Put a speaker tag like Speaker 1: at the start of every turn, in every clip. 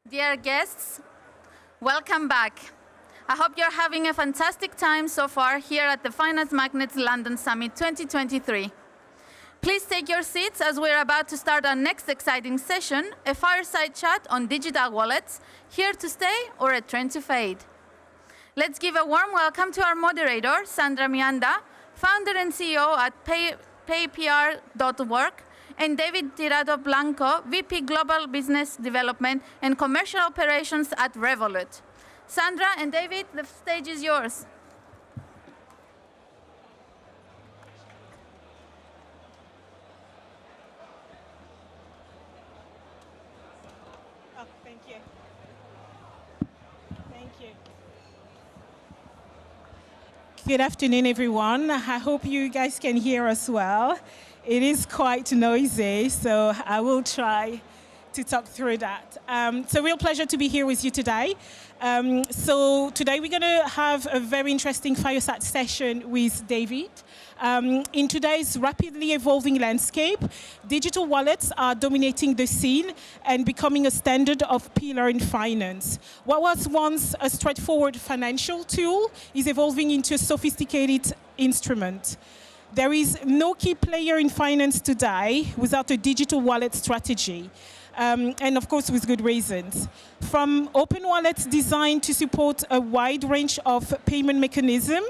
Speaker 1: Dear guests, welcome back. I hope you're having a fantastic time so far here at the Finance Magnates London Summit 2023. Please take your seats as we're about to start our next exciting session, a fireside chat on digital wallets, here to stay or a trend to fade. Let's give a warm welcome to our moderator, Sandra Mianda, founder and CEO at Paypr.work, and David Tirado Blanco, VP Global Business Development and Commercial Operations at Revolut. Sandra and David, the stage is yours.
Speaker 2: Oh, thank you. Thank you. Good afternoon, everyone. I hope you guys can hear us well. It is quite noisy, so I will try to talk through that. It's a real pleasure to be here with you today. So today we're going to have a very interesting fireside session with David. In today's rapidly evolving landscape, digital wallets are dominating the scene and becoming a standard of pillar in finance. What was once a straightforward financial tool is evolving into a sophisticated instrument. There is no key player in finance today without a digital wallet strategy. And of course with good reasons. From open wallets designed to support a wide range of payment mechanisms,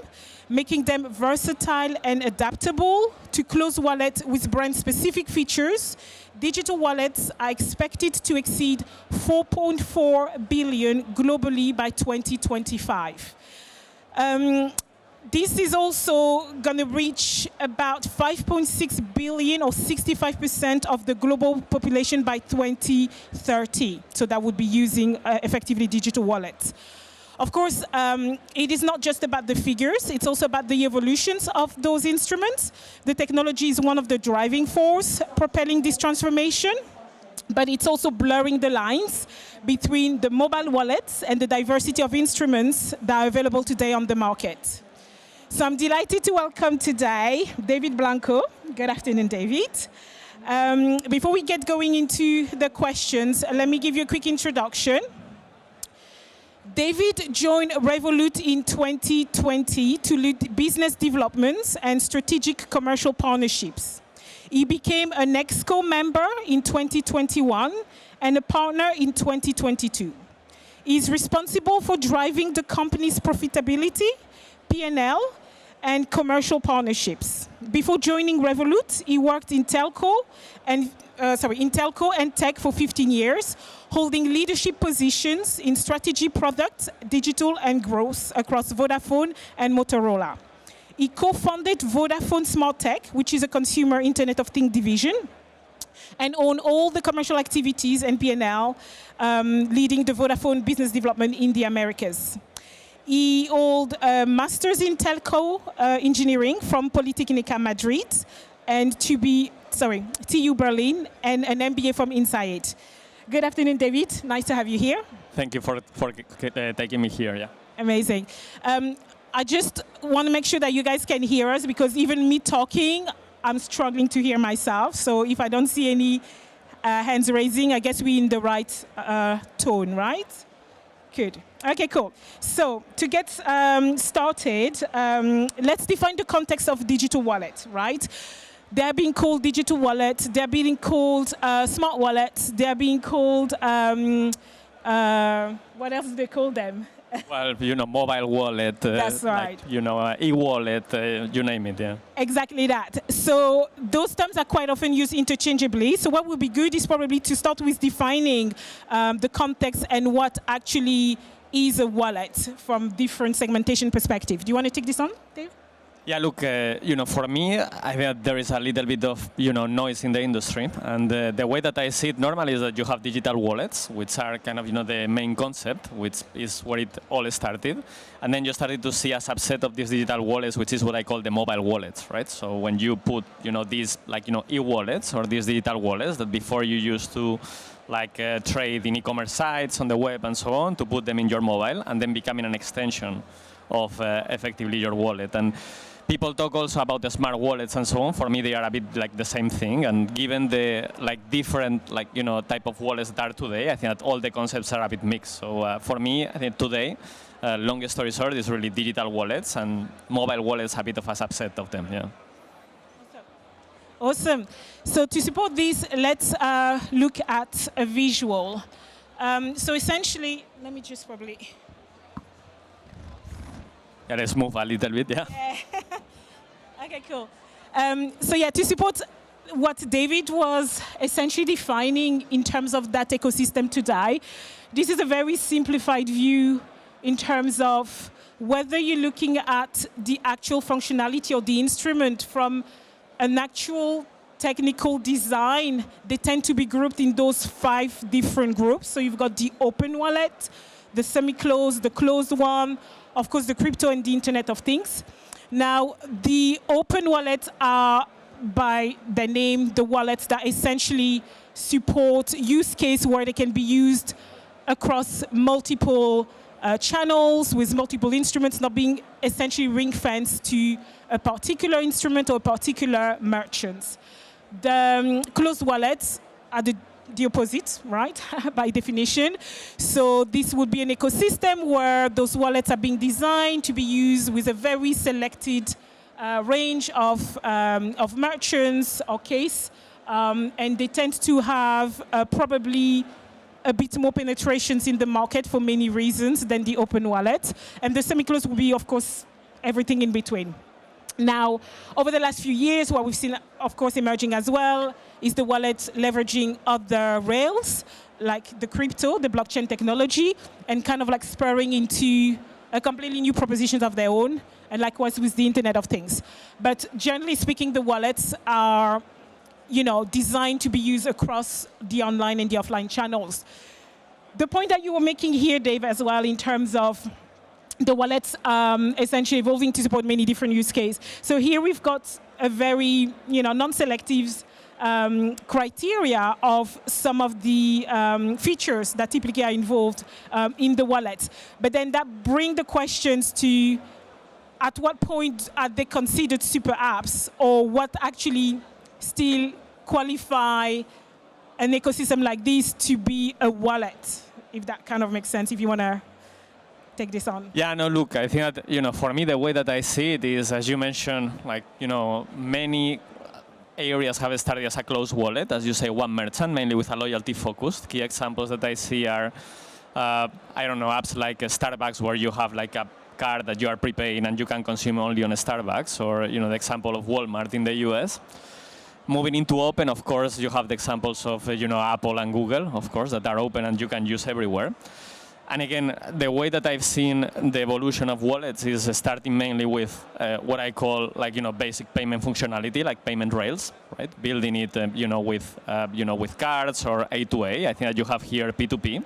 Speaker 2: making them versatile and adaptable, to closed wallets with brand-specific features, digital wallets are expected to exceed 4.4 billion globally by 2025. This is also going to reach about 5.6 billion or 65% of the global population by 2030. So that would be using effectively digital wallets. Of course, it is not just about the figures, it's also about the evolutions of those instruments. The technology is one of the driving force propelling this transformation, but it's also blurring the lines between the mobile wallets and the diversity of instruments that are available today on the market. So I'm delighted to welcome today David Blanco. Good afternoon, David. Before we get going into the questions, let me give you a quick introduction. David joined Revolut in 2020 to lead business developments and strategic commercial partnerships. He became an ExCo member in 2021 and a partner in 2022. He's responsible for driving the company's profitability, P&L, and commercial partnerships. Before joining Revolut, he worked in telco and tech for 15 years, holding leadership positions in strategy, product, digital, and growth across Vodafone and Motorola. He co-founded Vodafone Smart Tech, which is a consumer Internet of Things division, and owned all the commercial activities and P&L, leading the Vodafone business development in the Americas. He holds a master's in telco engineering from Politecnica Madrid and TU Berlin, and an MBA from Inside. Good afternoon, David. Nice to have you here.
Speaker 3: Thank you for taking me here. Yeah.
Speaker 2: Amazing. I just want to make sure that you guys can hear us, because even me talking, I'm struggling to hear myself. So if I don't see any hands raising, I guess we're in the right tone, right? Good. Okay, cool. So to get started, let's define the context of digital wallet, right? They're being called digital wallets. They're being called smart wallets. They're being called, what else do they call them?
Speaker 3: Well, mobile wallet.
Speaker 2: That's right.
Speaker 3: Like, e-wallet, you name it, yeah.
Speaker 2: Exactly that. So those terms are quite often used interchangeably. So what would be good is probably to start with defining the context and what actually is a wallet from different segmentation perspective. Do you want to take this on, Dave?
Speaker 3: Yeah, look, for me, I think there is a little bit of, noise in the industry. And the way that I see it normally is that you have digital wallets, which are kind of, the main concept, which is where it all started. And then you started to see a subset of these digital wallets, which is what I call the mobile wallets, right? So when you put, these, e-wallets or these digital wallets that before you used to, trade in e-commerce sites on the web and so on, to put them in your mobile and then becoming an extension of effectively your wallet. And People talk also about the smart wallets and so on. For me, they are a bit like the same thing. And given the different type of wallets that are today, I think that all the concepts are a bit mixed. So for me, I think today, longest story short, is really digital wallets, and mobile wallets are a bit of a subset of them. Yeah.
Speaker 2: Awesome. So to support this, let's look at a visual. So essentially, let me just probably.
Speaker 3: Yeah, let's move a little bit. Yeah.
Speaker 2: Okay, cool. So yeah, to support what David was essentially defining in terms of that ecosystem today, this is a very simplified view in terms of whether you're looking at the actual functionality of the instrument from an actual technical design. They tend to be grouped in those 5 different groups. So you've got the open wallet, the semi-closed, the closed one, of course, the crypto and the Internet of Things. Now, the open wallets are, by their name, the wallets that essentially support use case where they can be used across multiple channels with multiple instruments, not being essentially ring-fenced to a particular instrument or a particular merchant. The closed wallets are the opposite, right, by definition. So this would be an ecosystem where those wallets are being designed to be used with a very selected range of merchants or case, and they tend to have probably a bit more penetrations in the market for many reasons than the open wallet. And the semi-closed will be, of course, everything in between. Now, over the last few years, what we've seen, of course, emerging as well is the wallet leveraging other rails, like the crypto, the blockchain technology, and kind of like spurring into a completely new propositions of their own, and likewise with the Internet of Things. But generally speaking, the wallets are designed to be used across the online and the offline channels. The point that you were making here, Dave, as well, in terms of the wallets essentially evolving to support many different use cases. So here we've got a very, non-selective criteria of some of the features that typically are involved in the wallet. But then that brings the questions to, at what point are they considered super apps, or what actually still qualify an ecosystem like this to be a wallet, if that kind of makes sense, if you want to take this on.
Speaker 3: Yeah, no, look, I think that, for me, the way that I see it is, as you mentioned, many areas have started as a closed wallet, as you say, one merchant, mainly with a loyalty focus. Key examples that I see are, apps like Starbucks, where you have like a card that you are prepaying and you can consume only on Starbucks, or, the example of Walmart in the US. Moving into open, of course, you have the examples of, Apple and Google, of course, that are open and you can use everywhere. And again, the way that I've seen the evolution of wallets is starting mainly with what I call basic payment functionality, like payment rails, right? Building it, with cards or A2A. I think that you have here P2P.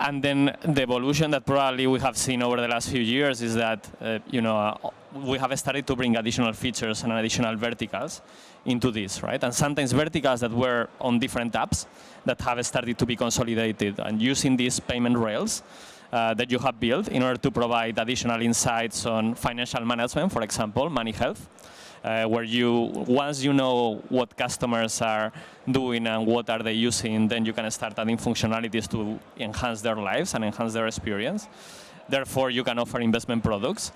Speaker 3: And then the evolution that probably we have seen over the last few years is that, we have started to bring additional features and additional verticals into this, right? And sometimes verticals that were on different apps that have started to be consolidated, and using these payment rails that you have built in order to provide additional insights on financial management, for example, money health, where once you know what customers are doing and what are they using, then you can start adding functionalities to enhance their lives and enhance their experience. Therefore, you can offer investment products.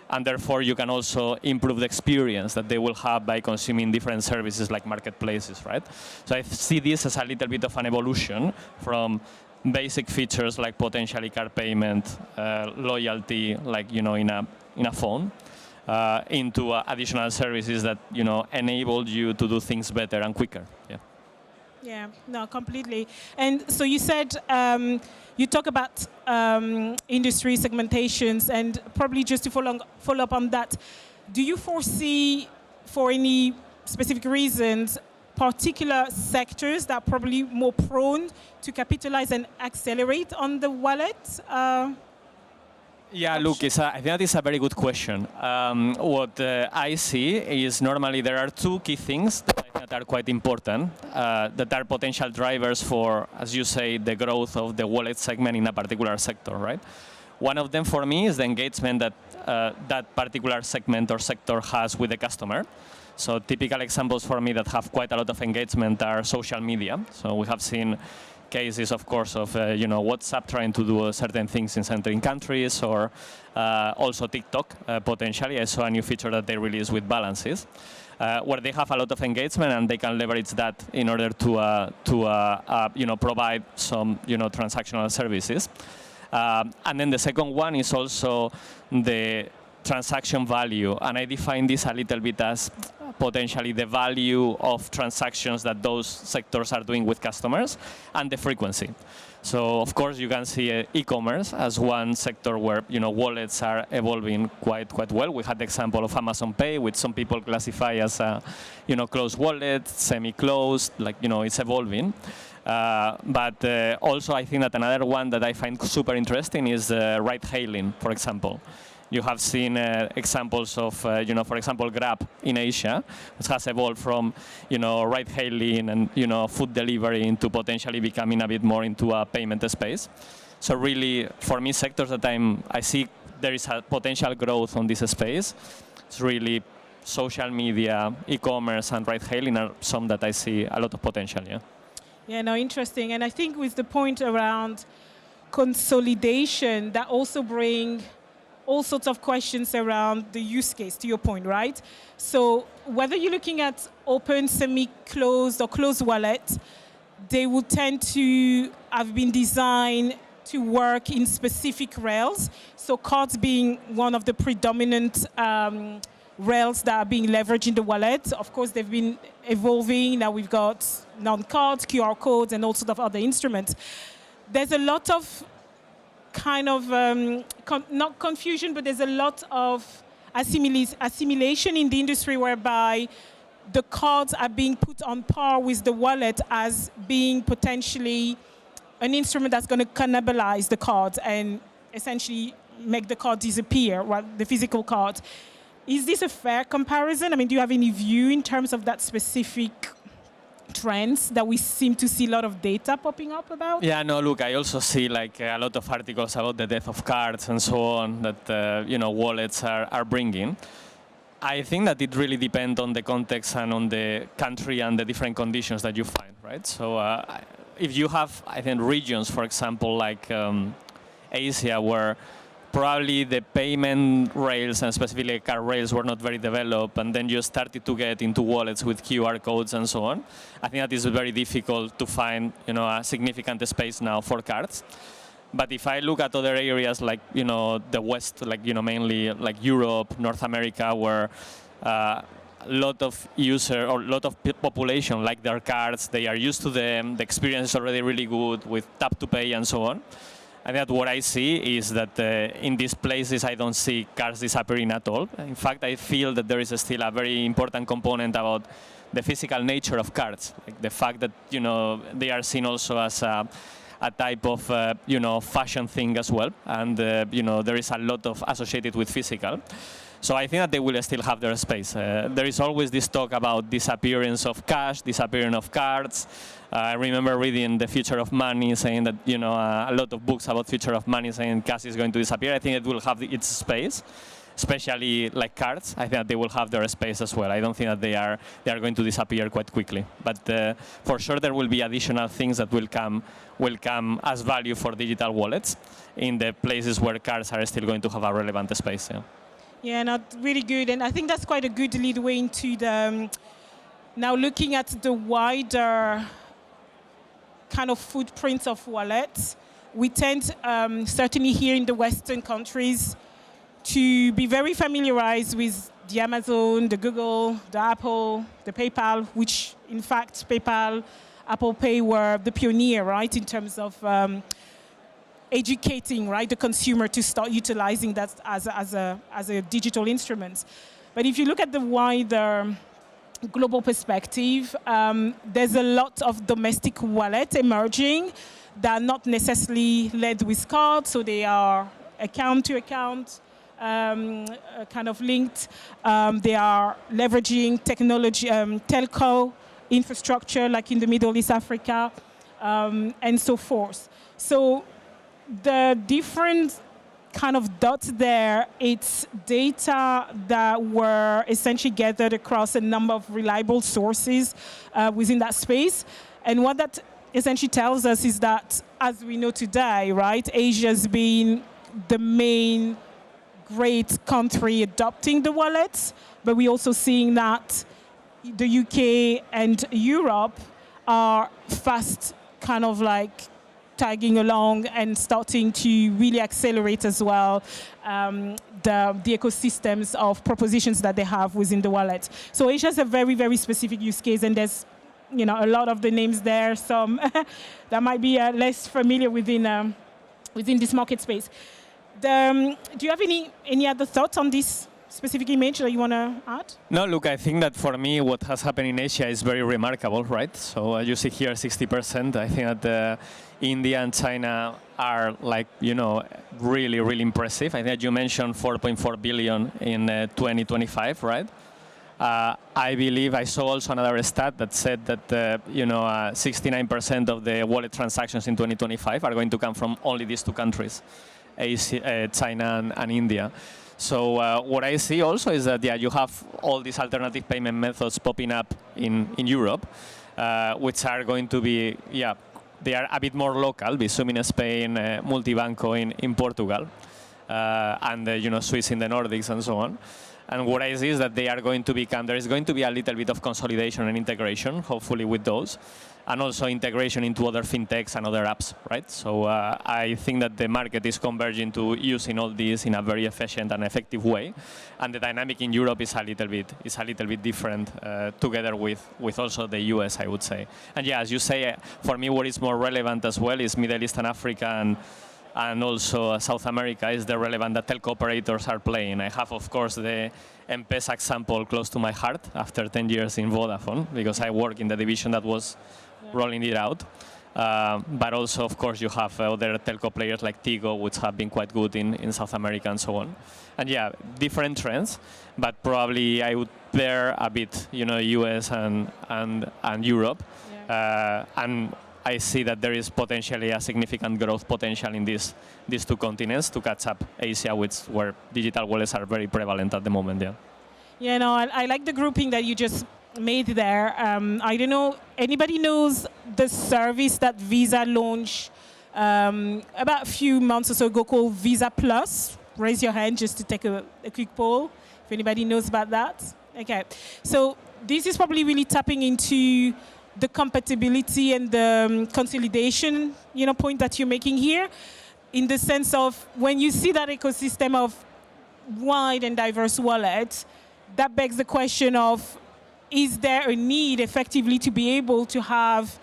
Speaker 3: And therefore, you can also improve the experience that they will have by consuming different services like marketplaces, right? So I see this as a little bit of an evolution from basic features like potentially card payment, loyalty, like in a phone, into additional services that enable you to do things better and quicker. Yeah.
Speaker 2: Yeah, no, completely. And so you said you talk about industry segmentations, and probably just to follow up on that, do you foresee, for any specific reasons, particular sectors that are probably more prone to capitalize and accelerate on the wallet?
Speaker 3: Yeah, look, I think that is a very good question. What I see is normally there are two key things that I think that are quite important, that are potential drivers for, as you say, the growth of the wallet segment in a particular sector, right? One of them for me is the engagement that that particular segment or sector has with the customer. So typical examples for me that have quite a lot of engagement are social media. So we have seen cases, of course, of WhatsApp trying to do certain things in certain countries, or also TikTok potentially. I saw a new feature that they released with balances, where they have a lot of engagement and they can leverage that in order to provide some transactional services. And then the second one is also the transaction value, and I define this a little bit as potentially the value of transactions that those sectors are doing with customers and the frequency. So of course you can see e-commerce as one sector where wallets are evolving quite well. We had the example of Amazon Pay, which some people classify as a closed wallet, semi-closed, it's evolving. But also I think that another one that I find super interesting is ride-hailing, for example. You have seen examples of, for example, Grab in Asia, which has evolved from, ride-hailing and, food delivery into potentially becoming a bit more into a payment space. So really, for me, sectors that I see there is a potential growth on this space. It's really social media, e-commerce, and ride-hailing are some that I see a lot of potential. Yeah.
Speaker 2: Yeah, no, interesting. And I think with the point around consolidation, that also bring all sorts of questions around the use case, to your point, right? So whether you're looking at open, semi-closed, or closed wallets, they will tend to have been designed to work in specific rails. So cards being one of the predominant rails that are being leveraged in the wallet. Of course, they've been evolving. Now we've got non-cards, QR codes, and all sorts of other instruments. There's a lot of kind of, not confusion, but there's a lot of assimilation in the industry whereby the cards are being put on par with the wallet as being potentially an instrument that's going to cannibalize the card and essentially make the card disappear, the physical card. Is this a fair comparison? I mean, do you have any view in terms of that specific trends that we seem to see a lot of data popping up about?
Speaker 3: Yeah, no, look, I also see a lot of articles about the death of cards and so on that wallets are bringing. I think that it really depends on the context and on the country and the different conditions that you find, right? So if you have, I think, regions, for example, like Asia, where probably the payment rails and specifically card rails were not very developed, and then you started to get into wallets with QR codes and so on. I think that is very difficult to find, a significant space now for cards. But if I look at other areas like, the West, mainly like Europe, North America, where a lot of user or a lot of population like their cards, they are used to them, the experience is already really good with tap to pay and so on. And that what I see is that in these places I don't see cards disappearing at all. In fact, I feel that there is still a very important component about the physical nature of cards, like the fact that they are seen also as a type of fashion thing as well, and there is a lot of associated with physical. So I think that they will still have their space. There is always this talk about disappearance of cash, disappearance of cards. I remember reading The Future of Money, saying that a lot of books about future of money saying cash is going to disappear. I think it will have its space, especially like cards. I think that they will have their space as well. I don't think that they are going to disappear quite quickly. But for sure there will be additional things that will come as value for digital wallets in the places where cards are still going to have a relevant space. Yeah.
Speaker 2: Yeah, not really good. And I think that's quite a good leadway into the now looking at the wider kind of footprint of wallets. We tend, certainly here in the Western countries, to be very familiarized with the Amazon, the Google, the Apple, the PayPal, which in fact PayPal, Apple Pay were the pioneer, right, in terms of educating, right, the consumer to start utilizing that as a digital instrument. But if you look at the wider global perspective, there's a lot of domestic wallets emerging that are not necessarily led with cards, so they are account to account, kind of linked. They are leveraging technology, telco infrastructure, like in the Middle East, Africa, and so forth. So the different kind of dots there, it's data that were essentially gathered across a number of reliable sources within that space. And what that essentially tells us is that, as we know today, right, Asia's been the main great country adopting the wallets, but we're also seeing that the UK and Europe are fast kind of like tagging along and starting to really accelerate as well the ecosystems of propositions that they have within the wallet. So Asia is a very, very specific use case, and there's a lot of the names there, some that might be less familiar within this market space. Do you have any other thoughts on this specific image that you want to add?
Speaker 3: No, look, I think that for me, what has happened in Asia is very remarkable, right? So you see here 60%. I think that India and China are like, really, really impressive. I think that you mentioned 4.4 billion in 2025, right? I believe I saw also another stat that said that 69% of the wallet transactions in 2025 are going to come from only these two countries, China and India. So what I see also is that you have all these alternative payment methods popping up in Europe, which are going to be they are a bit more local. Bizum in Spain, Multibanco in Portugal, and Swiss in the Nordics and so on. And what I see is that they are going to become, there is going to be a little bit of consolidation and integration, hopefully with those, and also integration into other fintechs and other apps, right? So I think that the market is converging to using all these in a very efficient and effective way, and the dynamic in Europe is a little bit different, together with also the US, I would say. And as you say, for me, what is more relevant as well is Middle East and Africa and also South America is the relevant that telco operators are playing. I have, of course, the M-Pesa example close to my heart after 10 years in Vodafone, because I work in the division that was rolling it out. But also, of course, you have other telco players like Tigo, which have been quite good in South America and so on. And different trends, but probably I would pair a bit, US and Europe. And I see that there is potentially a significant growth potential in these two continents to catch up Asia, where digital wallets are very prevalent at the moment.
Speaker 2: I like the grouping that you just made there. I don't know, anybody knows the service that Visa launched about a few months or so ago called Visa Plus? Raise your hand just to take a quick poll if anybody knows about that. Okay, so this is probably really tapping into the compatibility and the consolidation, point that you're making here, in the sense of when you see that ecosystem of wide and diverse wallets, that begs the question of, is there a need effectively to be able to have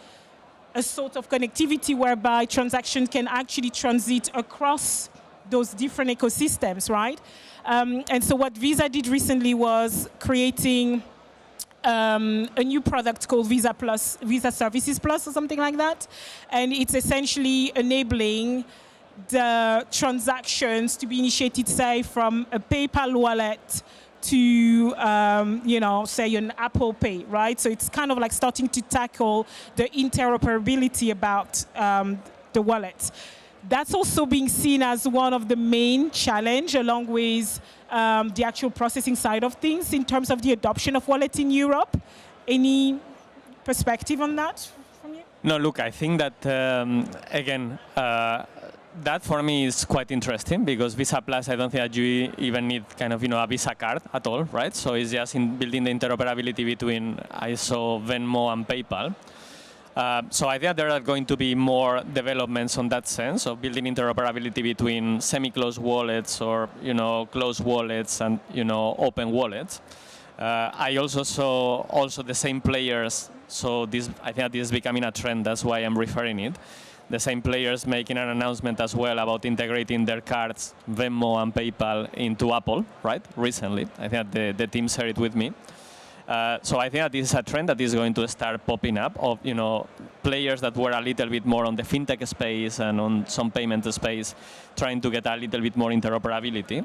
Speaker 2: a sort of connectivity whereby transactions can actually transit across those different ecosystems, right? And so what Visa did recently was creating a new product called Visa Plus, Visa Services Plus or something like that. And it's essentially enabling the transactions to be initiated, say, from a PayPal wallet to, say, an Apple Pay, right? So it's kind of like starting to tackle the interoperability about the wallets. That's also being seen as one of the main challenge, along with the actual processing side of things in terms of the adoption of wallet in Europe. Any perspective on that from you?
Speaker 3: No, look, I think that, again, that for me is quite interesting, because Visa Plus, I don't think that you even need kind of, a Visa card at all, right? So it's just in building the interoperability between, I saw Venmo and PayPal. So I think there are going to be more developments on that sense of building interoperability between semi-closed wallets or closed wallets and open wallets. I also saw the same players. So I think this is becoming a trend. That's why I'm referring it. The same players making an announcement as well about integrating their cards, Venmo and PayPal, into Apple, right? Recently, I think the team shared it with me. So I think that this is a trend that is going to start popping up of players that were a little bit more on the fintech space and on some payment space, trying to get a little bit more interoperability.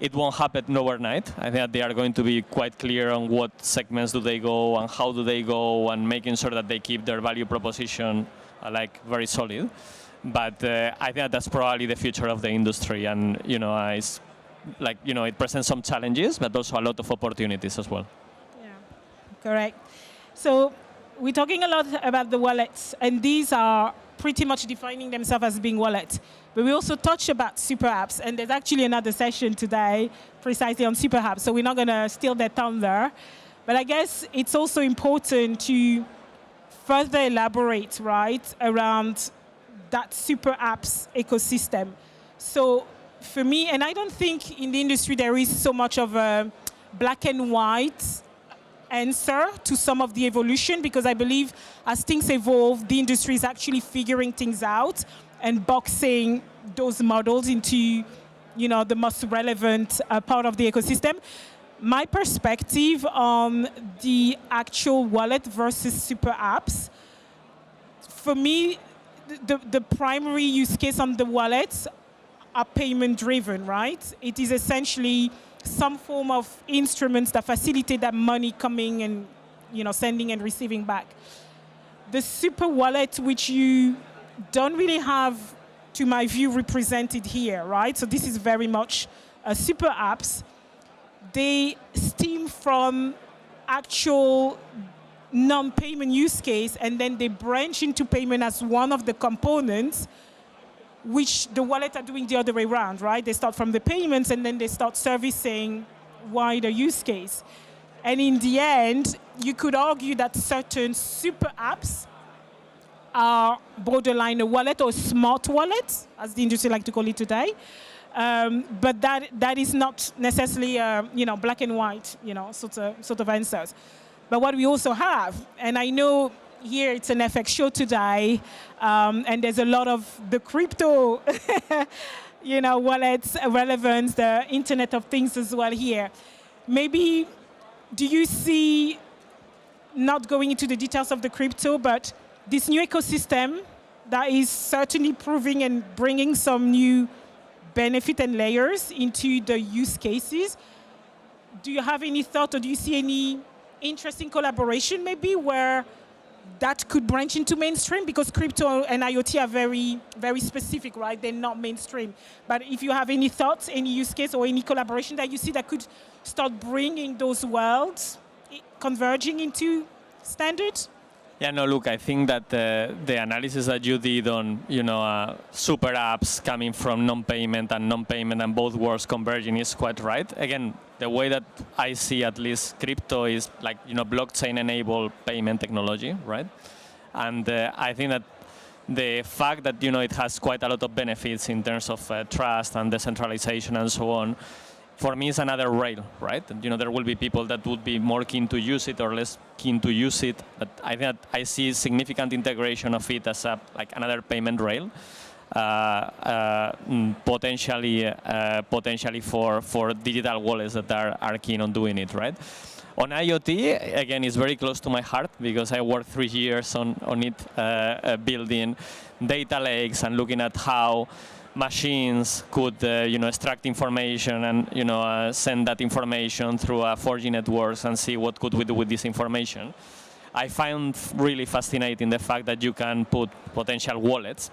Speaker 3: It won't happen overnight. I think that they are going to be quite clear on what segments do they go and how do they go, and making sure that they keep their value proposition very solid. But I think that's probably the future of the industry, and it's like it presents some challenges, but also a lot of opportunities as well.
Speaker 2: Yeah, correct. So we're talking a lot about the wallets, and these are pretty much defining themselves as being wallets. But we also touched about super apps, and there's actually another session today precisely on super apps, so we're not going to steal their thunder. But I guess it's also important to further elaborate, right, around that super apps ecosystem. So for me, and I don't think in the industry there is so much of a black and white answer to some of the evolution, because I believe as things evolve, the industry is actually figuring things out and boxing those models into, the most relevant part of the ecosystem. My perspective on the actual wallet versus super apps, for me, the primary use case on the wallets are payment driven, right? It is essentially some form of instruments that facilitate that money coming and sending and receiving back. The super wallet, which you don't really have, to my view, represented here, right? So this is very much super apps. They stem from actual non-payment use case, and then they branch into payment as one of the components, which the wallet are doing the other way around, right? They start from the payments, and then they start servicing wider use case. And in the end, you could argue that certain super apps are borderline a wallet or smart wallet, as the industry like to call it today. But that is not necessarily, black and white, sort of answers. But what we also have, and I know here it's an FX show today, and there's a lot of the crypto, wallets relevance, the Internet of Things as well here. Maybe, do you see, not going into the details of the crypto, but this new ecosystem that is certainly proving and bringing some new benefit and layers into the use cases? Do you have any thought, or do you see any interesting collaboration maybe where that could branch into mainstream? Because crypto and IoT are very, very specific, right? They're not mainstream. But if you have any thoughts, any use case, or any collaboration that you see that could start bringing those worlds converging into standards?
Speaker 3: Yeah, no, look, I think that the analysis that you did on, super apps coming from non-payment and both worlds converging is quite right. Again, the way that I see at least crypto is like, blockchain-enabled payment technology, right? And I think that the fact that, it has quite a lot of benefits in terms of trust and decentralization and so on, for me, it's another rail, right? There will be people that would be more keen to use it or less keen to use it. But I think that I see significant integration of it as like another payment rail, potentially for digital wallets that are keen on doing it, right? On IoT, again, it's very close to my heart because I worked 3 years on it, building data lakes and looking at how machines could, extract information and, send that information through 4G networks and see what could we do with this information. I found really fascinating the fact that you can put potential wallets,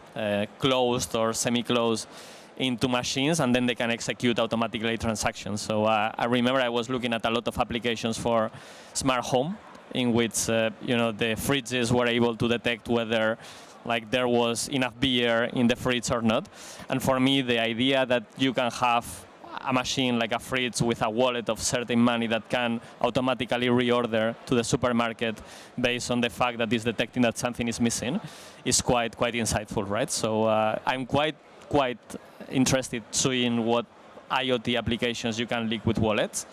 Speaker 3: closed or semi-closed, into machines, and then they can execute automatically transactions. So I remember I was looking at a lot of applications for smart home, in which, the fridges were able to detect whether there was enough beer in the fridge or not. And for me, the idea that you can have a machine like a fridge with a wallet of certain money that can automatically reorder to the supermarket based on the fact that it's detecting that something is missing is quite insightful, right? So I'm quite interested seeing what IoT applications you can link with wallets.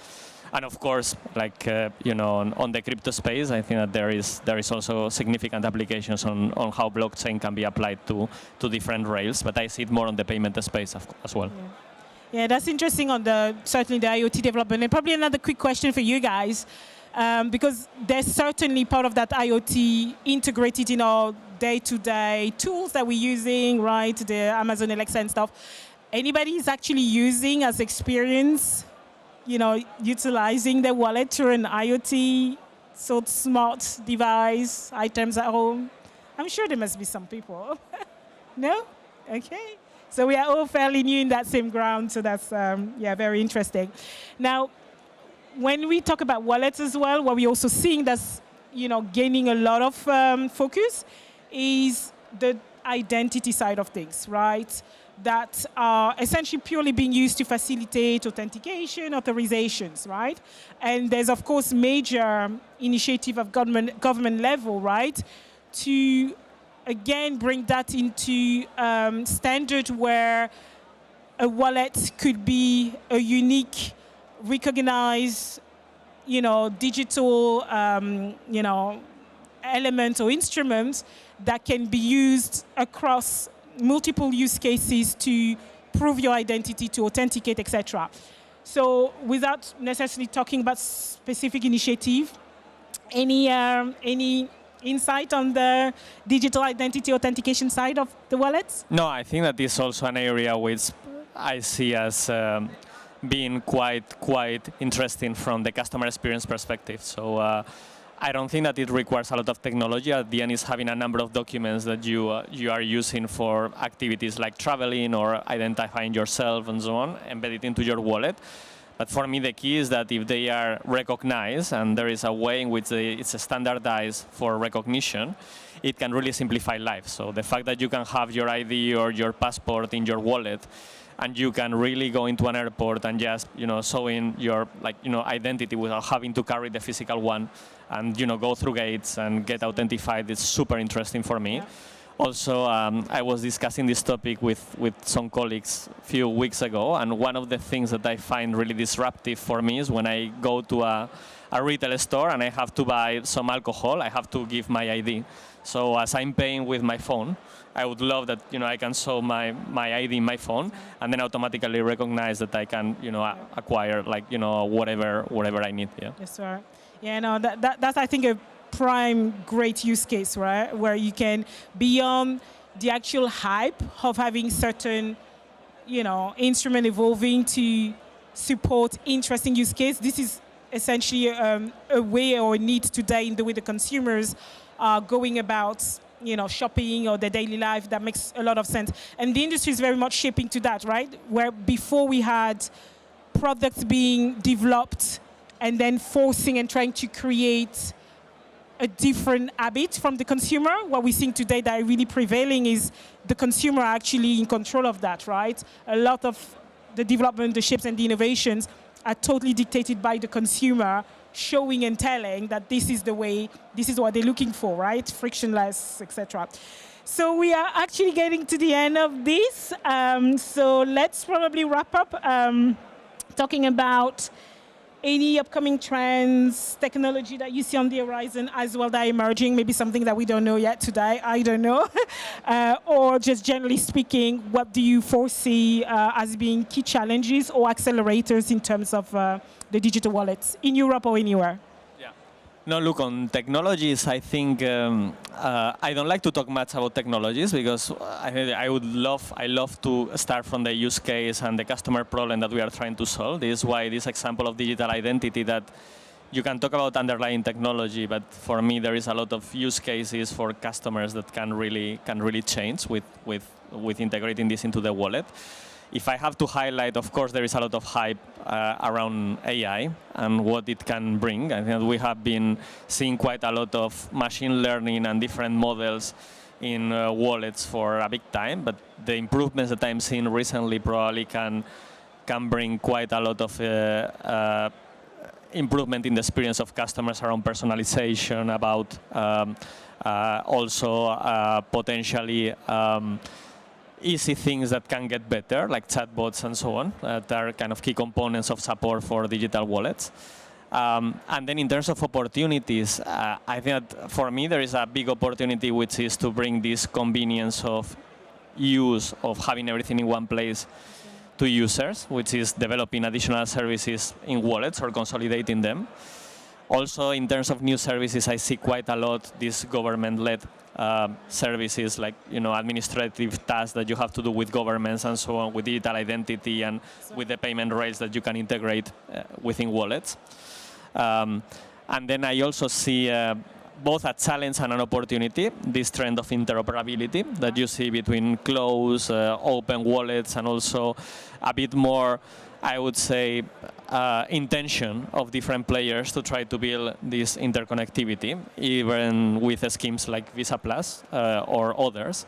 Speaker 3: And of course, on the crypto space, I think that there is also significant applications on how blockchain can be applied to different rails. But I see it more on the payment space as well.
Speaker 2: Yeah, that's interesting on certainly the IoT development. And probably another quick question for you guys, because there's certainly part of that IoT integrated in our day-to-day tools that we're using, right? The Amazon Alexa and stuff. Anybody is actually using as experience, utilizing the wallet through an IoT sort of smart device, items at home? I'm sure there must be some people. No? Okay. So we are all fairly new in that same ground, so that's, very interesting. Now, when we talk about wallets as well, what we're also seeing that's, gaining a lot of focus is the identity side of things, right? That are essentially purely being used to facilitate authentication, authorizations, right? And there's, of course, major initiative of government level, right, to, again, bring that into standard where a wallet could be a unique, recognized, digital, element or instrument that can be used across multiple use cases to prove your identity, to authenticate, etc. So without necessarily talking about specific initiative, any insight on the digital identity authentication side of the wallets?
Speaker 3: No, I think that is also an area which I see as being quite interesting from the customer experience perspective. So I don't think that it requires a lot of technology. At the end, is having a number of documents that you are using for activities like traveling or identifying yourself and so on, embedded into your wallet. But for me, the key is that if they are recognized and there is a way in which it's standardized for recognition, it can really simplify life. So the fact that you can have your ID or your passport in your wallet, and you can really go into an airport and just, showing your, identity without having to carry the physical one, and, go through gates and get authenticated. It's super interesting for me. Yeah. Also, I was discussing this topic with some colleagues a few weeks ago, and one of the things that I find really disruptive for me is when I go to a retail store and I have to buy some alcohol, I have to give my ID. So as I'm paying with my phone, I would love that I can show my ID in my phone and then automatically recognize that I can acquire whatever I need. Yeah.
Speaker 2: Yes, sir. Yeah, no, that's I think a prime great use case, right? Where you can, beyond the actual hype of having certain instrument evolving to support interesting use case. This is essentially a way or a need today in the way the consumers are going about shopping or their daily life. That makes a lot of sense. And the industry is very much shaping to that, right? Where before we had products being developed and then forcing and trying to create a different habit from the consumer. What we're seeing today that are really prevailing is the consumer actually in control of that, right? A lot of the development, the shapes and the innovations are totally dictated by the consumer, showing and telling that this is the way, this is what they're looking for, right? Frictionless, etc. So we are actually getting to the end of this. So let's probably wrap up talking about any upcoming trends, technology that you see on the horizon as well that are emerging, maybe something that we don't know yet today, I don't know. Or just generally speaking, what do you foresee as being key challenges or accelerators in terms of the digital wallets in Europe or anywhere?
Speaker 3: No, look, on technologies, I think I don't like to talk much about technologies because I love to start from the use case and the customer problem that we are trying to solve. This is why this example of digital identity that you can talk about underlying technology, but for me there is a lot of use cases for customers that can really change with integrating this into the wallet. If I have to highlight, of course, there is a lot of hype around AI and what it can bring. I think we have been seeing quite a lot of machine learning and different models in wallets for a big time, but the improvements that I'm seeing recently probably can bring quite a lot of improvement in the experience of customers around personalization, about also potentially easy things that can get better, like chatbots and so on, that are kind of key components of support for digital wallets. And then in terms of opportunities, I think that for me there is a big opportunity, which is to bring this convenience of use of having everything in one place to users, which is developing additional services in wallets or consolidating them. Also, in terms of new services, I see quite a lot these government-led services, like administrative tasks that you have to do with governments and so on, with digital identity and with the payment rails that you can integrate within wallets. And then I also see both a challenge and an opportunity, this trend of interoperability that you see between closed, open wallets, and also a bit more, I would say, intention of different players to try to build this interconnectivity, even with schemes like Visa Plus or others.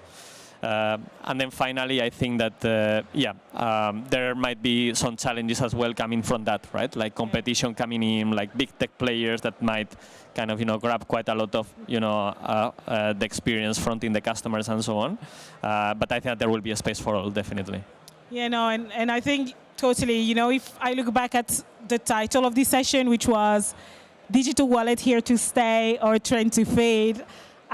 Speaker 3: And then finally, I think that, there might be some challenges as well coming from that, right? Like competition coming in, like big tech players that might kind of, grab quite a lot of, the experience fronting the customers and so on. But I think that there will be a space for all, definitely.
Speaker 2: Yeah, no, and I think totally, if I look back at the title of this session, which was Digital Wallet Here to Stay or Trend to Fade,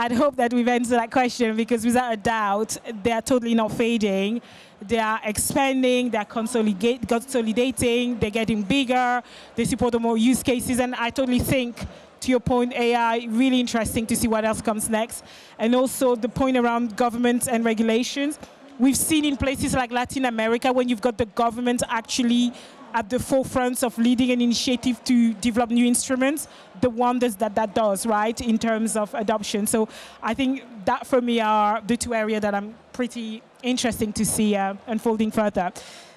Speaker 2: I'd hope that we've answered that question, because without a doubt, they are totally not fading. They are expanding, they're consolidating, they're getting bigger, they support more use cases, and I totally think, to your point, AI, really interesting to see what else comes next. And also the point around government and regulations. We've seen in places like Latin America, when you've got the government actually at the forefront of leading an initiative to develop new instruments, the wonders that does, right, in terms of adoption. So I think that for me are the two areas that I'm pretty interesting to see unfolding further.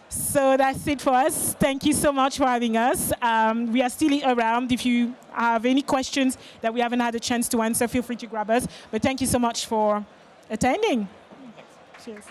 Speaker 2: So that's it for us. Thank you so much for having us. We are still around. If you have any questions that we haven't had a chance to answer, feel free to grab us. But thank you so much for attending. Cheers.